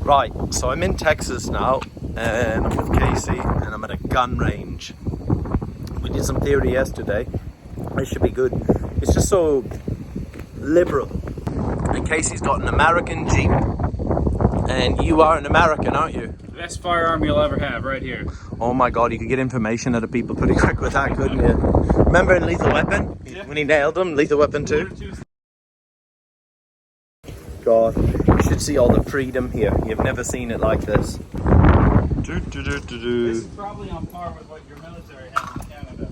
Right, so I'm in Texas now, and I'm with Casey, and I'm at a gun range. We did some theory yesterday. It should be good. It's just so liberal. And Casey's got an American Jeep, and you are an American, aren't you? The best firearm you'll ever have, right here. Oh my God, you could get information out of people pretty quick with that, couldn't you? Remember in Lethal Weapon? Yeah. When he nailed him, Lethal Weapon 2? God, you should see all the freedom here. You've never seen it like this. This is probably on par with what your military has in Canada.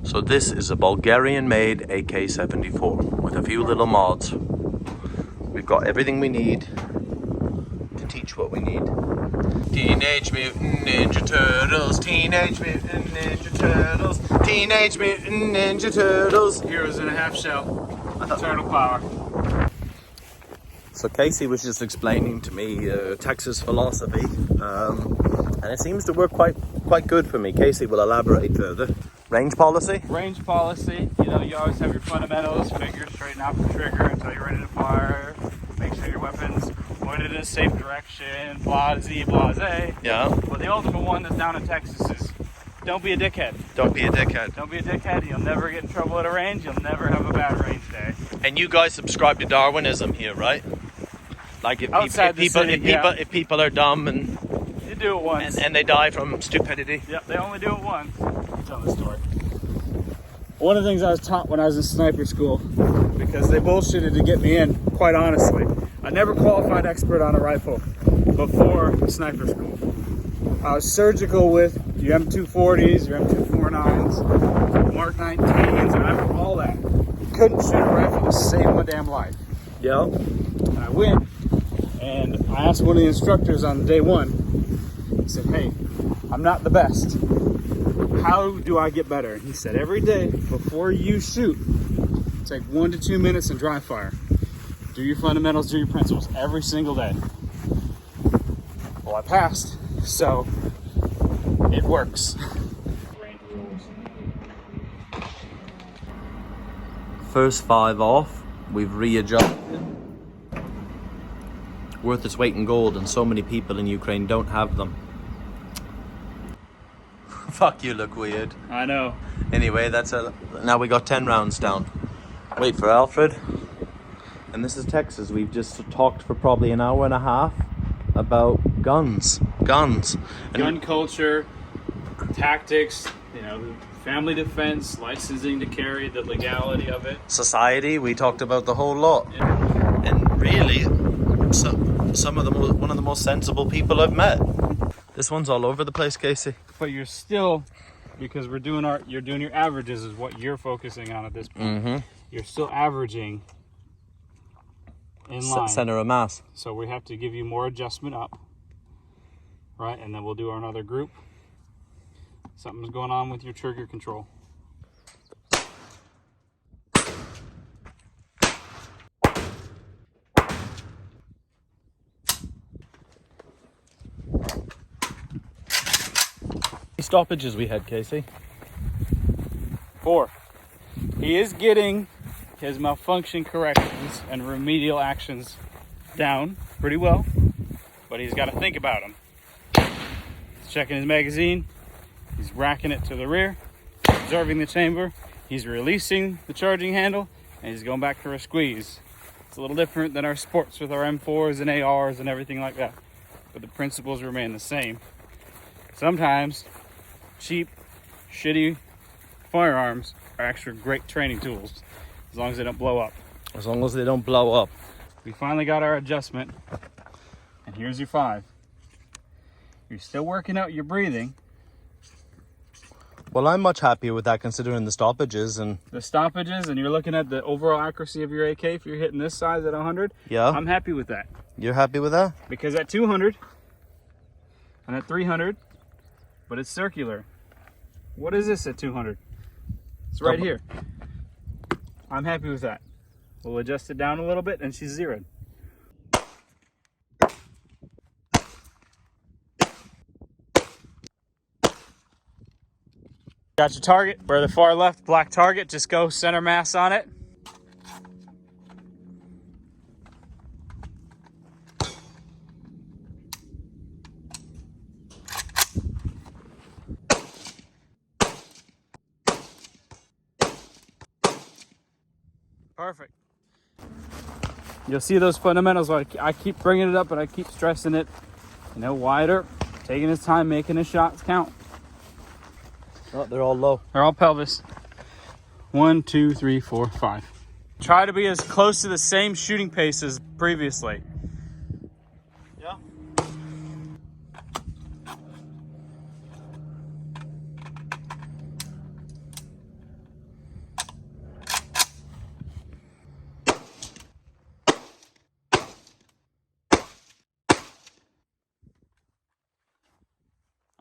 So this is a Bulgarian-made AK-74 with a few little mods. We've got everything we need to teach what we need. Teenage Mutant Ninja Turtles, Teenage Mutant Ninja Turtles, Teenage Mutant Ninja Turtles. Heroes in a half shell. Turtle power. So Casey was just explaining to me Texas philosophy, and it seems to work quite good for me. Casey will elaborate further. Range policy? Range policy. You know, you always have your fundamentals. Figure straighten out the trigger until you're ready to fire. Make sure your weapon's pointed in a safe direction. Blase, blase. Yeah. But the ultimate one that's down in Texas is don't be a dickhead. Don't be a dickhead. Don't be a dickhead. You'll never get in trouble at a range. You'll never have a bad range day. And you guys subscribe to Darwinism here, right? Like if people are dumb and you do it once and they die from stupidity. Yep, they only do it once. Tell the story. One of the things I was taught when I was in sniper school, because they bullshitted to get me in, quite honestly. I never qualified expert on a rifle before sniper school. I was surgical with your M240s, your M249s, Mark 19s, all that. Couldn't shoot a rifle to save my damn life. Yeah. And I went and I asked one of the instructors on day one. I said, hey, I'm not the best. How do I get better? And he said, every day before you shoot, take 1 to 2 minutes and dry fire. Do your fundamentals, do your principles every single day. Well, I passed, so it works. First 5 off, we've readjusted. Worth its weight in gold, and so many people in Ukraine don't have them. Fuck, you look weird. I know. Anyway, now we got 10 rounds down. Wait for Alfred. And this is Texas. We've just talked for probably an hour and a half about guns. Gun culture, tactics, you know, family defense, licensing to carry, the legality of it. Society, we talked about the whole lot. Yeah. And really, one of the most sensible people I've met. This one's all over the place, Casey. But you're still, because you're doing your averages is what you're focusing on at this point. Mm-hmm. You're still averaging in line. Center of mass. So we have to give you more adjustment up, right? And then we'll do another group. Something's going on with your trigger control. Stoppages we had, Casey? 4. He is getting his malfunction corrections and remedial actions down pretty well, but he's got to think about them. He's checking his magazine, he's racking it to the rear, observing the chamber, he's releasing the charging handle, and he's going back for a squeeze. It's a little different than our sports with our M4s and ARs and everything like that, but the principles remain the same. Sometimes cheap, shitty firearms are actually great training tools, as long as they don't blow up. As long as they don't blow up. We finally got our adjustment, and here's your 5. You're still working out your breathing. Well, I'm much happier with that considering the stoppages and you're looking at the overall accuracy of your AK. If you're hitting this size at 100, yeah, I'm happy with that. You're happy with that? Because at 200 and at 300, but it's circular. What is this at 200? It's right here. I'm happy with that. We'll adjust it down a little bit and she's zeroed. Got your target. We're the far left, black target. Just go center mass on it. Perfect. You'll see those fundamentals. I keep bringing it up, but I keep stressing it. You know, wider, taking his time, making his shots count. Oh, they're all low. They're all pelvis. 1, 2, 3, 4, 5. Try to be as close to the same shooting pace as previously. Yeah.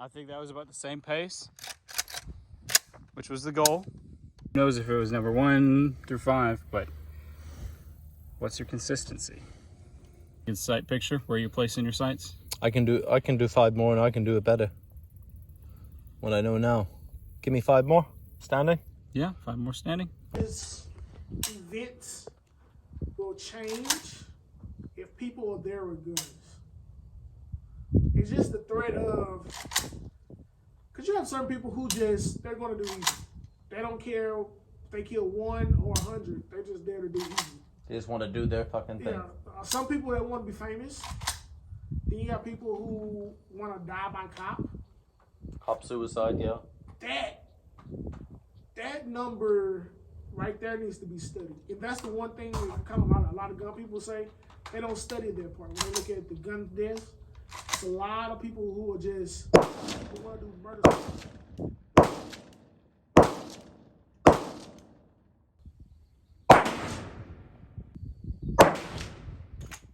I think that was about the same pace, which was the goal. Who knows if it was number 1 through 5, but what's your consistency? Good sight picture, where you're placing your sights? I can do 5 more and I can do it better. What I know now. Give me 5 more. Standing? Yeah, 5 more standing. This event will change if people are there with guns. It's just the threat of, because you have certain people who just, they're going to do easy. They don't care if they kill 1 or 100. They're just there to do easy. They just want to do their fucking thing. Yeah, some people that want to be famous. Then you got people who want to die by cop. Cop suicide, yeah. That number right there needs to be studied. And that's the one thing that kind of a lot of gun people say, they don't study their part. When they look at the gun deaths, it's a lot of people who are just, who want to do murder.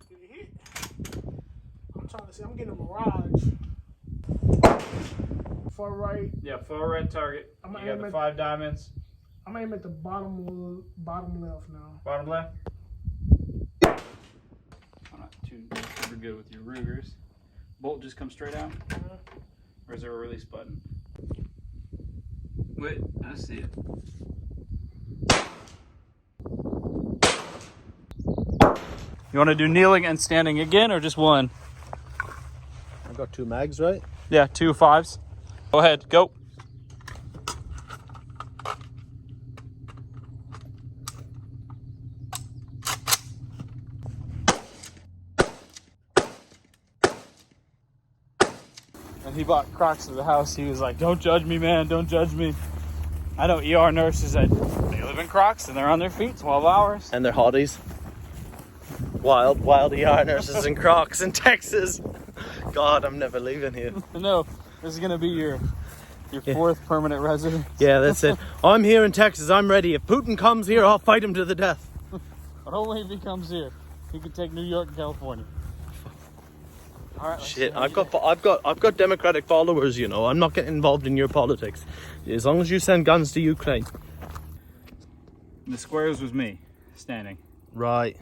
Did it hit? I'm trying to see, I'm getting a mirage. Far right. Yeah, far right target. You got the 5 diamonds. I'm aiming at the bottom left now. Bottom left. I'm not too super good with your Rugers. Bolt just comes straight out? Or is there a release button? Wait, I see it. You want to do kneeling and standing again, or just 1? I've got 2 mags, right? Yeah, 2 5s. Go ahead, go. And he bought Crocs to the house. He was like, "Don't judge me, man. Don't judge me." I know ER nurses that they live in Crocs and they're on their feet 12 hours. And they're hotties. Wild ER nurses in Crocs in Texas. God, I'm never leaving here. No, this is gonna be your 4th permanent residence. Yeah, that's it. I'm here in Texas. I'm ready. If Putin comes here, I'll fight him to the death. But only if he comes here. He can take New York and California. All right. Shit, I've got Democratic followers. You know, I'm not getting involved in your politics. As long as you send guns to Ukraine. The squares was me standing. Right.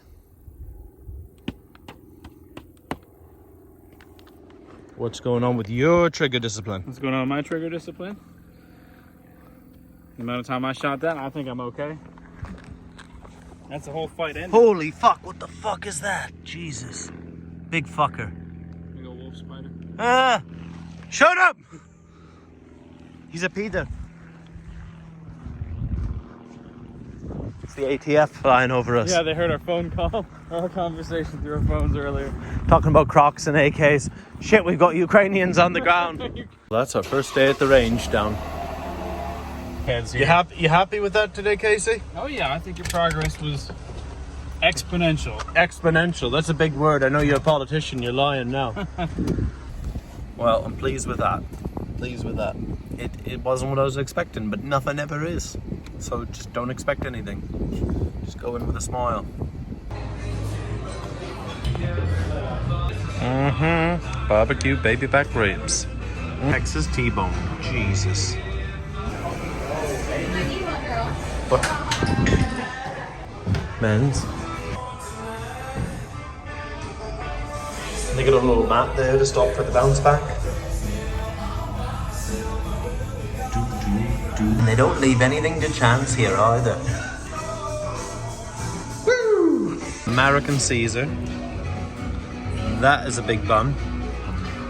What's going on with your trigger discipline? What's going on with my trigger discipline? The amount of time I shot that, I think I'm okay. That's the whole fight ended. Holy fuck, what the fuck is that? Jesus. Big fucker. Big old wolf spider. Ah! Shut up! He's a pedo. It's the ATF flying over us. Yeah, they heard our phone call, our conversation through our phones earlier. Talking about Crocs and AKs. Shit, we've got Ukrainians on the ground. That's our first day at the range down. You happy with that today, Casey? Oh yeah, I think your progress was exponential. Exponential, that's a big word. I know you're a politician, you're lying now. Well, I'm pleased with that. Pleased with that. It wasn't what I was expecting, but nothing ever is. So just don't expect anything. Just go in with a smile. Barbecue baby back ribs. Texas T-bone. Jesus. What? Men's. They got a little mat there to stop for the bounce back. And they don't leave anything to chance here either. Woo! American Caesar. That is a big bun.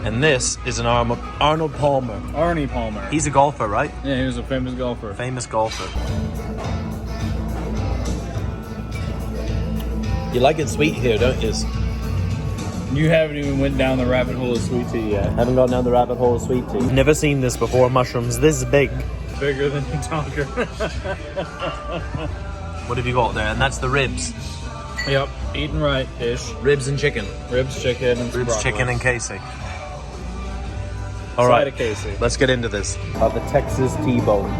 And this is an Arnold Palmer. Arnie Palmer. He's a golfer, right? Yeah, he was a famous golfer. Famous golfer. You like it sweet here, don't you? You haven't even went down the rabbit hole of sweet tea yet. Haven't gone down the rabbit hole of sweet tea. Never seen this before, mushrooms this big. Bigger than a Tonker. What have you got there? And that's the ribs. Yep, eating right-ish. Ribs and chicken. Ribs, chicken, and Ribs, broccoli. chicken, and Casey. Side All right, of Casey. let's get into this. The Texas T-bone.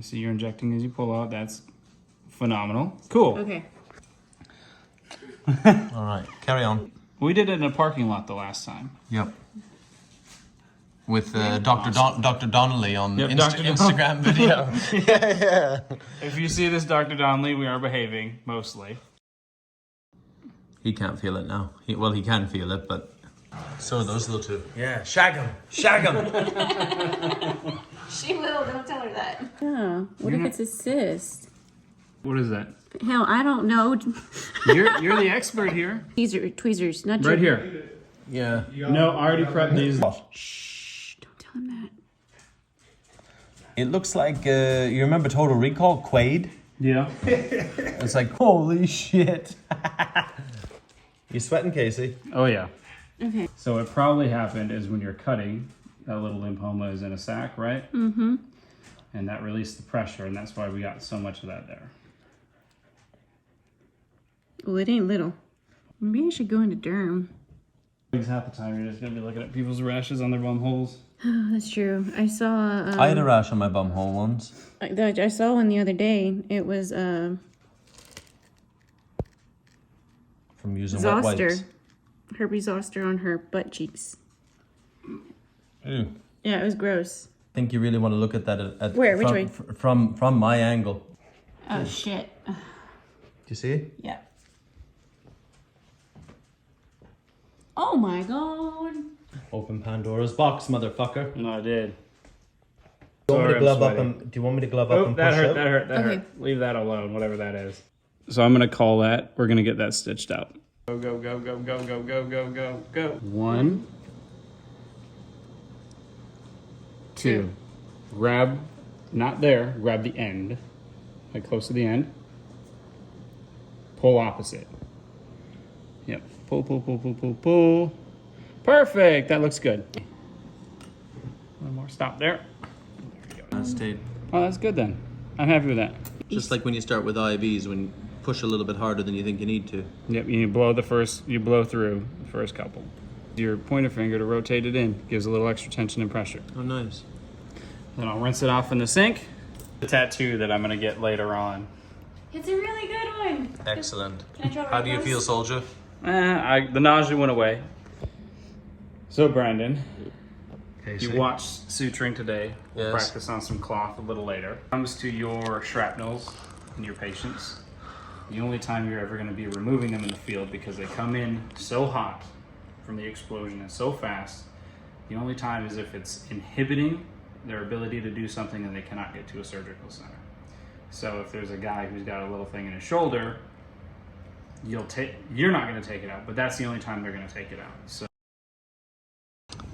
See, you're injecting as you pull out. That's phenomenal. Cool. Okay. All right, carry on. We did it in a parking lot the last time. Yep. With Dr. Donnelly on Yep, Instagram video. yeah. If you see this, Dr. Donnelly, we are behaving, mostly. He can't feel it now. He can feel it, but so are those little two. Yeah, shag him. Shag him. She will, don't tell her that. Yeah, what if it's a cyst? What is that? Hell, I don't know. You're the expert here. Tweezers, not Right your... here. Yeah. No, I already prepped these. Shh, don't tell him that. It looks like, you remember Total Recall? Quaid? Yeah. It's like, holy shit. You sweating, Casey? Oh, yeah. Okay. So what probably happened is when you're cutting, that little lymphoma is in a sac, right? Mm-hmm. And that released the pressure, and that's why we got so much of that there. Well, it ain't little. Maybe I should go into derm. Half the time you're just gonna be looking at people's rashes on their bum holes. Oh, that's true. I saw... I had a rash on my bum hole once. I saw one the other day. It was From using wet wipes. zoster. Herpes zoster on her butt cheeks. Ew. Yeah, it was gross. I think you really want to look at that at Where? Which way? From my angle. Oh, shit. Do you see it? Yeah. Oh my god. Open Pandora's box, motherfucker. No, I did. Do you want me to Sorry, glove I'm up sweating. and do you want me to glove up Oh, and that push hurt, out? that hurt, that Okay. hurt. Leave that alone, whatever that is. So I'm gonna call that. We're gonna get that stitched out. Go, go, go, go, go, go, go, go, go, go. 1, 2. Grab, not there, grab the end, like close to the end. Pull opposite. Yep, pull, pull, pull, pull, pull, pull. Perfect, that looks good. One more, stop there. Stayed. Oh, that's good then. I'm happy with that. Just like when you start with IVs, when you push a little bit harder than you think you need to. Yep, you blow through the first couple. Your pointer finger to rotate it in gives a little extra tension and pressure. Oh, nice. Then I'll rinse it off in the sink. The tattoo that I'm gonna get later on. It's a really good one. Excellent. Can I draw How do you right feel, close? soldier? The nausea went away. So Brandon, Casey. you watched suturing today. We'll Yes. practice on some cloth a little later. When it comes to your shrapnels and your patients, the only time you're ever going to be removing them in the field because they come in so hot from the explosion and so fast, the only time is if it's inhibiting their ability to do something and they cannot get to a surgical center. So if there's a guy who's got a little thing in his shoulder, you're not going to take it out, but that's the only time they're going to take it out. So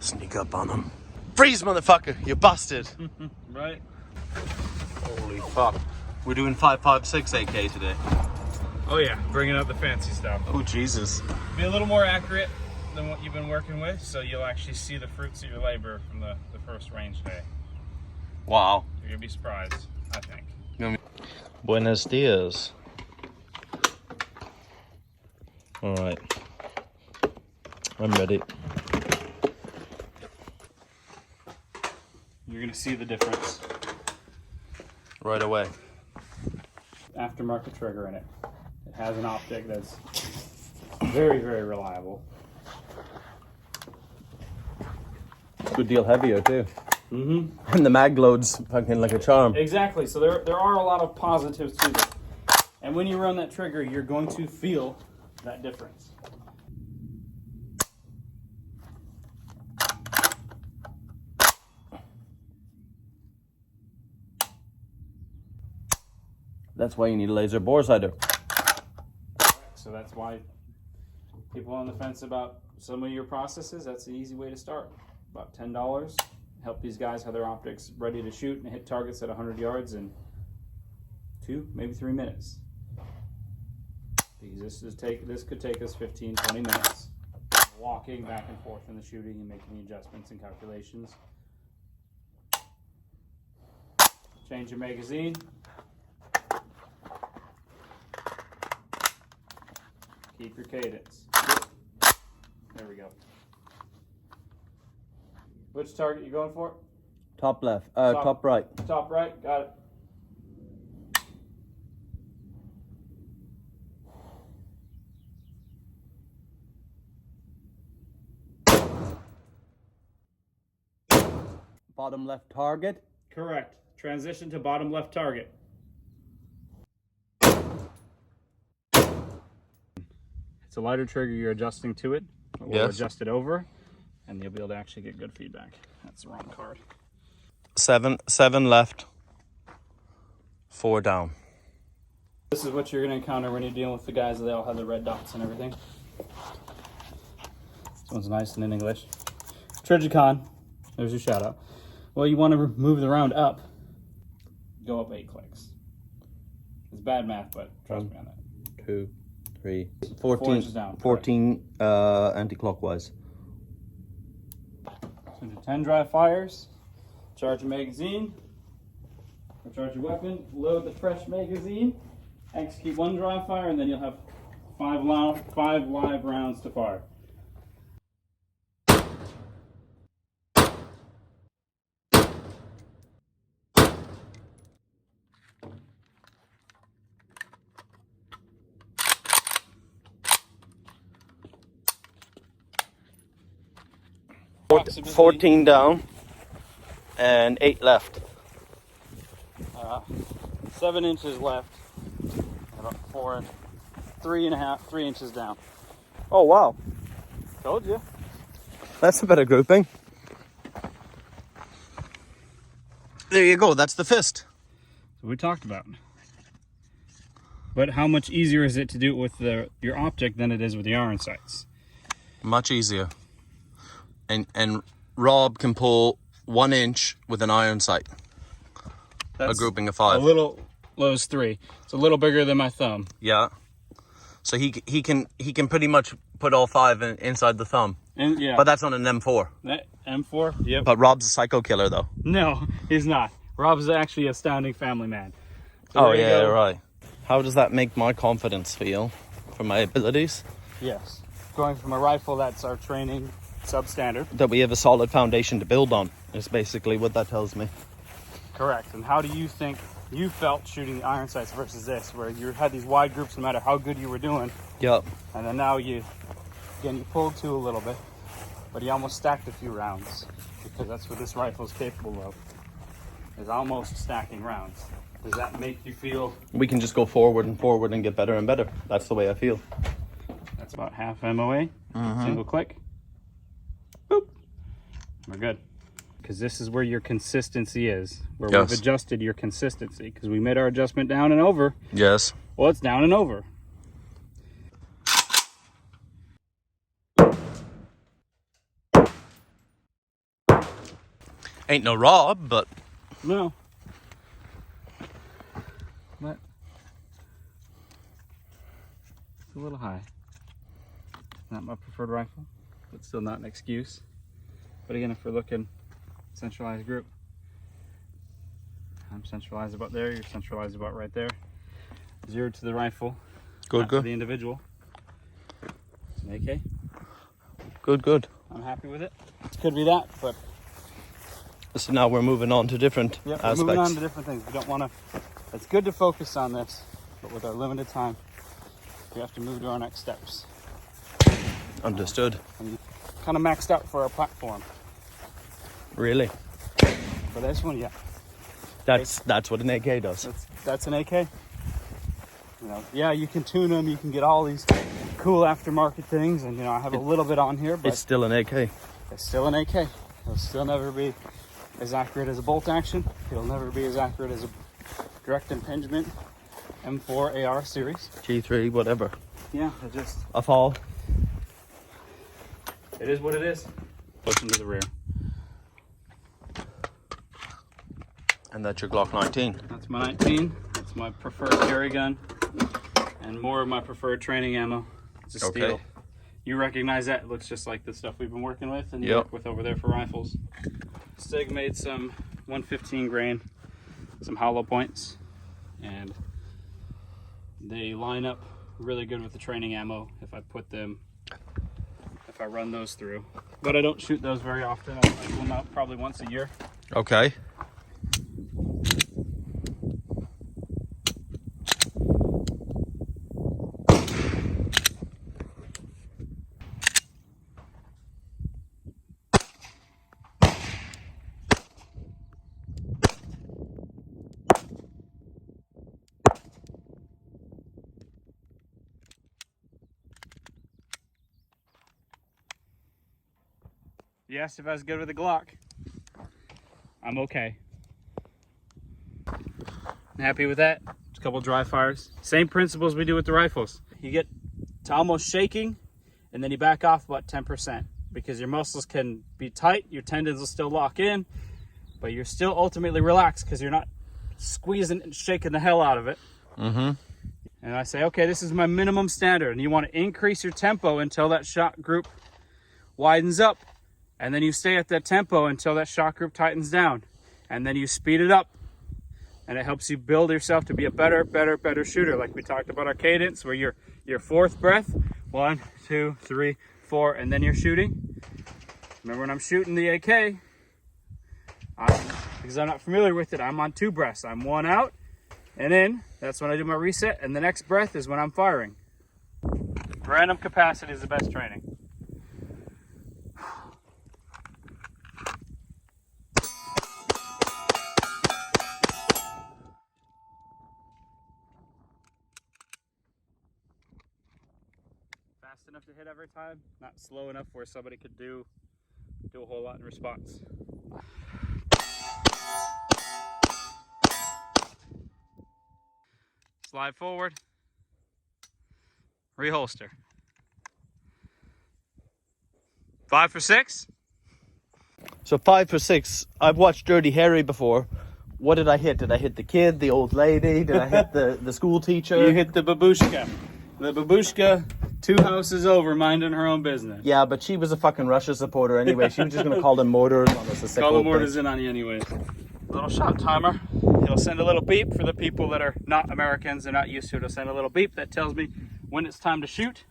Sneak up on him. Freeze, motherfucker! You busted! right. Holy fuck. We're doing 5.56 AK today. Oh yeah, bringing out the fancy stuff. Oh, Jesus. Be a little more accurate than what you've been working with, so you'll actually see the fruits of your labor from the first range day. Wow. You're gonna be surprised, I think. Buenos dias. Alright. I'm ready. You're gonna see the difference. Right away. Aftermarket trigger in it. It has an optic that's very, very reliable. Good deal heavier, too. Mm-hmm. And the mag load's fucking like a charm. Exactly, so there are a lot of positives to this. And when you run that trigger, you're going to feel that difference. That's why you need a laser bore sighter. So that's why people on the fence about some of your processes, that's an easy way to start. About $10. help these guys have their optics ready to shoot and hit targets at 100 yards in 2, maybe 3 minutes. Because this could take us 15, 20 minutes walking back and forth in the shooting and making the adjustments and calculations. Change your magazine. Keep your cadence. There we go. Which target you going for? Top left. Top right. Top right. Got it. Bottom left target. Correct. Transition to bottom left target. It's a lighter trigger you're adjusting to it. We'll adjust it over, and you'll be able to actually get good feedback. That's the wrong card. 7 left. 4 down. This is what you're going to encounter when you're dealing with the guys. They all have the red dots and everything. This one's nice and in English. Trigicon. There's your shout out. Well, you want to move the round up. Go up 8 clicks. It's bad math, but trust me on that. 2, 3, 4 14. inches down. 14 anti-clockwise. So 10 dry fires. Charge your magazine. Or charge your weapon. Load the fresh magazine. Execute 1 dry fire, and then you'll have 5 live rounds to fire. Approximately 14 down and 8 left. 7 inches left. About 3 inches down. Oh wow, Told you. that's a better grouping. There you go, that's the fist. So we talked about. But how much easier is it to do it with your optic than it is with the iron sights? Much easier. And Rob can pull 1 inch with an iron sight. That's a grouping of 5. A little, those 3. It's a little bigger than my thumb. Yeah. So he can pretty much put all 5 inside the thumb. And yeah. But that's on an M4. That M4? Yep. But Rob's a psycho killer though. No, he's not. Rob's actually a astounding family man. So Oh yeah, right. How does that make my confidence feel for my abilities? Yes. Going from a rifle, that's our training substandard. That we have a solid foundation to build on is basically what that tells me. Correct. And how do you think you felt shooting the iron sights versus this, where you had these wide groups no matter how good you were doing? Yep. And then now you pulled 2 a little bit, but you almost stacked a few rounds, because that's what this rifle is capable of, is almost stacking rounds. Does that make you feel? We can just go forward and get better and better. That's the way I feel. That's about half MOA. Single click. Boop. We're good. Because this is where your consistency is. Where we've adjusted your consistency. Because we made our adjustment down and over. Yes. Well, it's down and over. Ain't no Rob, but... No. But it's a little high. Not my preferred rifle, but still not an excuse. But again, if we're looking centralized group, I'm centralized about there, you're centralized about right there. 0 to the rifle, Good. to the individual. It's an AK. Good. I'm happy with it. It could be that, but So now we're moving on to different we're aspects. moving on to different things. We don't want to. It's good to focus on this, but with our limited time, we have to move to our next steps. Understood. And kind of maxed out for our platform. Really? For this one, yeah. That's what an AK does. That's an AK. You know, yeah, you can tune them. You can get all these cool aftermarket things, and I have a little bit on here, but It's still an AK. it's still an AK. It'll still never be as accurate as a bolt action. It'll never be as accurate as a direct impingement M4 AR series. G3, whatever. Yeah, it just A fall. it is what it is. Push into the rear. And that's your Glock 19. That's my 19. That's my preferred carry gun. And more of my preferred training ammo. It's a steel. Okay. You recognize that? It looks just like the stuff we've been working with and you Yep. work with over there for rifles. Stig made some 115 grain, some hollow points, and they line up really good with the training ammo if I run those through. But I don't shoot those very often. I rifle them out probably once a year. Okay. You asked if I was good with a Glock. I'm okay. I'm happy with that. Just a couple dry fires. Same principles we do with the rifles. You get to almost shaking and then you back off about 10% because your muscles can be tight, your tendons will still lock in, but you're still ultimately relaxed because you're not squeezing and shaking the hell out of it. Mm-hmm. And I say, okay, this is my minimum standard, and you want to increase your tempo until that shot group widens up. And then you stay at that tempo until that shot group tightens down. And then you speed it up. And it helps you build yourself to be a better shooter. Like we talked about our cadence, where your fourth breath, 1, 2, 3, 4, and then you're shooting. Remember when I'm shooting the AK, because I'm not familiar with it, I'm on 2 breaths. I'm 1 out, and in. That's when I do my reset. And the next breath is when I'm firing. Random capacity is the best training. Fast enough to hit every time, not slow enough where somebody could do a whole lot in response. Slide forward, reholster. 5 for 6. So 5 for 6. I've watched Dirty Harry before. What did I hit? Did I hit the kid, the old lady? Did I hit the school teacher? You hit the babushka. The babushka, 2 houses over, minding her own business. Yeah, but she was a fucking Russia supporter anyway. She was just going to call them mortars on us. A sick Call the old mortars bitch. in on you anyways. Little shot timer. It'll send a little beep for the people that are not Americans and not used to it. It'll send a little beep that tells me when it's time to shoot.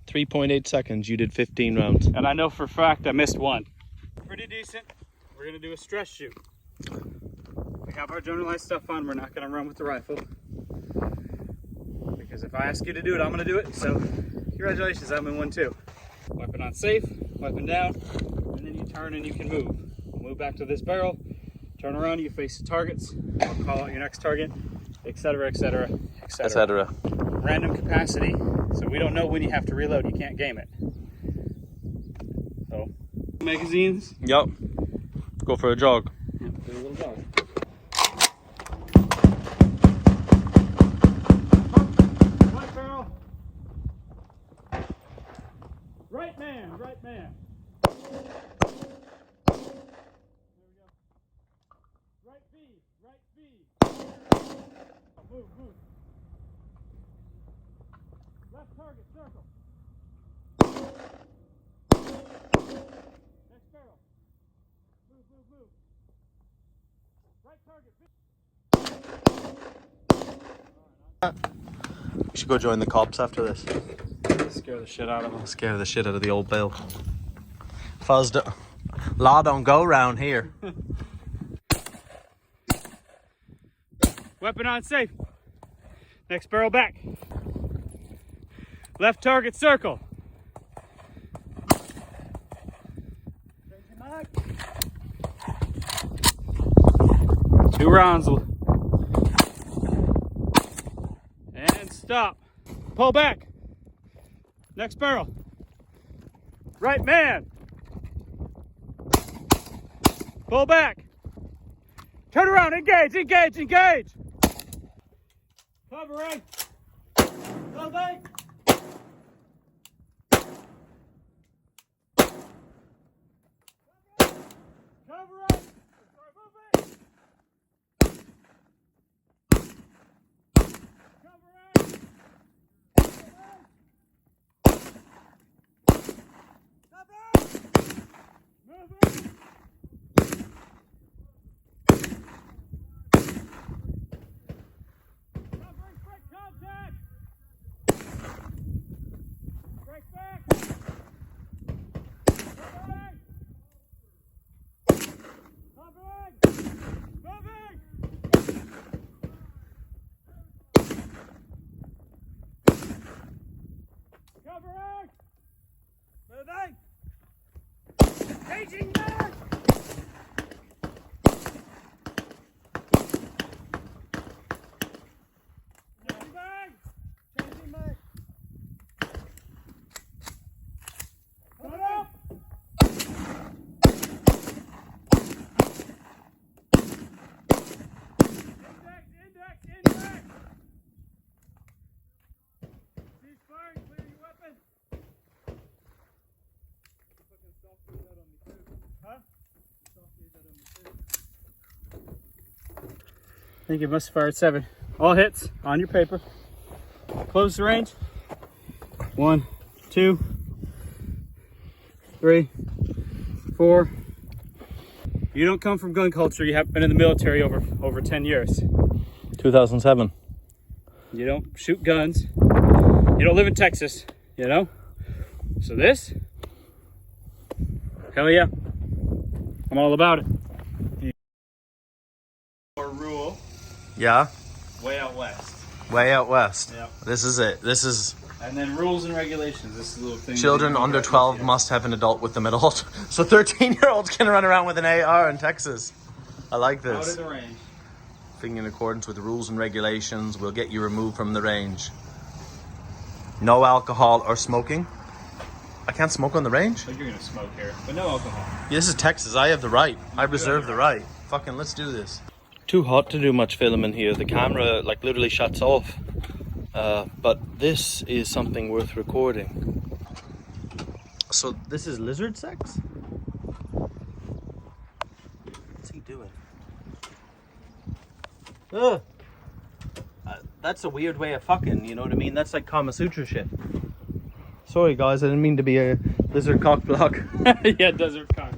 .8 seconds. You did 15 rounds. And I know for a fact I missed one. Pretty decent. We're gonna do a stress shoot. We have our generalized stuff on. We're not gonna run with the rifle. Because if I ask you to do it, I'm gonna do it. So congratulations, I'm in one too. Weapon on safe, weapon down, and then you turn and you can move. We'll move back to this barrel, turn around, you face the targets, I'll call out your next target, etc., etc., etc. Etc. Random capacity, so we don't know when you have to reload. You can't game it. So, magazines. Yep. Go for a jog. Yep, do a little jog. Right barrel. Right man, right man. There we go. Right V, right V. Move, move. Left target, circle. Next barrel. Move, move, move. Right target. We should go join the cops after this. Scare the shit out of them. Scare the shit out of the old Bill. Fuzzed. Law don't go round here. Weapon on safe. Next barrel back. Left target circle. 2 rounds. And stop. Pull back. Next barrel. Right man. Pull back. Turn around. Engage, engage, engage. Covering. Pull back. Changing back! Changing back! Changing back! Put it up! Index! Cease firing, clear your weapon! Fucking soft-gave that on me too. Huh? Soft-gave that on me too. I think it must have fired 7. All hits on your paper. Close the range. 1, 2, 3, 4. You don't come from gun culture. You haven't been in the military over 10 years. 2007. You don't shoot guns. You don't live in Texas, you know? So this, hell yeah. I'm all about it. Or rule, Yeah. way out west. Way out west. Yep. This is it. This is And then rules and regulations. This is a little thing. children under 12 must have an adult with them at all. So 13-year-olds can run around with an AR in Texas. I like Out this. of the range. Thing in accordance with the rules and regulations will get you removed from the range. No alcohol or smoking. I can't smoke on the range? I think you're gonna smoke here, but no alcohol. Yeah, this is Texas. I have the right. I reserve the right. Fucking let's do this. Too hot to do much filming here. The camera like literally shuts off. But this is something worth recording. So this is lizard sex? What's he doing? Ugh. That's a weird way of fucking, you know what I mean? That's like Kama Sutra shit. Sorry guys, I didn't mean to be a lizard cock block. Yeah, desert cock.